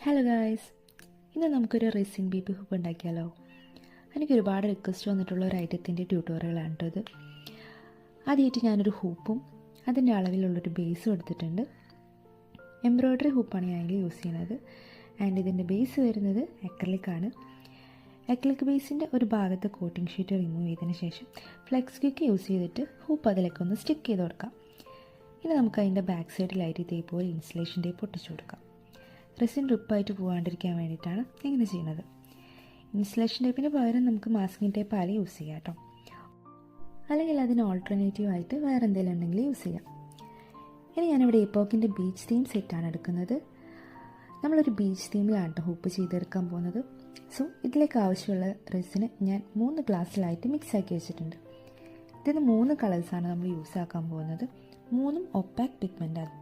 Hello guys, ഇന്ന് നമുക്കൊരു resin baby hoop ഉണ്ടാക്കിയാലോ. എനിക്ക് ഒരുപാട് റിക്വസ്റ്റ് വന്നിട്ടുള്ള ഒരു ഐറ്റത്തിൻ്റെ ട്യൂട്ടോറിയലാണ് കേട്ടോ ഇത്. ആദ്യമായിട്ട് ഞാനൊരു ഹൂപ്പും അതിൻ്റെ അളവിലുള്ളൊരു ബേസും എടുത്തിട്ടുണ്ട്. എംബ്രോയ്ഡറി ഹൂപ്പാണ് ഞാൻ അതിൽ യൂസ് ചെയ്യുന്നത്. ആൻഡ് ഇതിൻ്റെ ബേസ് വരുന്നത് അക്രിലിക്കാണ്. അക്രിലിക് ബേസിൻ്റെ ഒരു ഭാഗത്ത് കോട്ടിംഗ് ഷീറ്റ് റിമൂവ് ചെയ്തതിന് ശേഷം ഫ്ലെക്സ് ക്വിക്ക് യൂസ് ചെയ്തിട്ട് ഹൂപ്പ് അതിലേക്കൊന്ന് സ്റ്റിക്ക് ചെയ്ത് കൊടുക്കാം. ഇനി നമുക്ക് അതിൻ്റെ ബാക്ക് സൈഡിലായിട്ട് ഇതേപോലെ ഇൻസുലേഷൻ ടേപ്പ് ഒട്ടിച്ചു കൊടുക്കാം. റെസിൻ റിപ്പായിട്ട് പോകാണ്ടിരിക്കാൻ വേണ്ടിയിട്ടാണ് ഇങ്ങനെ ചെയ്യുന്നത്. ഇൻസുലേഷൻ ടേപ്പിന് പകരം നമുക്ക് മാസ്കിംഗ് ടേപ്പ് ആയാലും യൂസ് ചെയ്യാം കേട്ടോ. അല്ലെങ്കിൽ അതിന് ഓൾട്ടർനേറ്റീവായിട്ട് വേറെ എന്തെങ്കിലും ഉണ്ടെങ്കിൽ യൂസ് ചെയ്യാം. ഇനി ഞാനിവിടെ എപ്പോക്കിൻ്റെ ബീച്ച് തീം സെറ്റാണ് എടുക്കുന്നത്. നമ്മളൊരു ബീച്ച് തീമിലാണ് കേട്ടോ ഹൂപ്പ് ചെയ്തെടുക്കാൻ പോകുന്നത്. സോ ഇതിലേക്ക് ആവശ്യമുള്ള റെസിന് ഞാൻ 3 ഗ്ലാസ്സിലായിട്ട് മിക്സ് ആക്കി വെച്ചിട്ടുണ്ട്. ഇതിന് 3 കളേഴ്സാണ് നമ്മൾ യൂസ് ആക്കാൻ പോകുന്നത്. 3 ഒപ്പാക് പിഗ്മെൻ്റാണ്.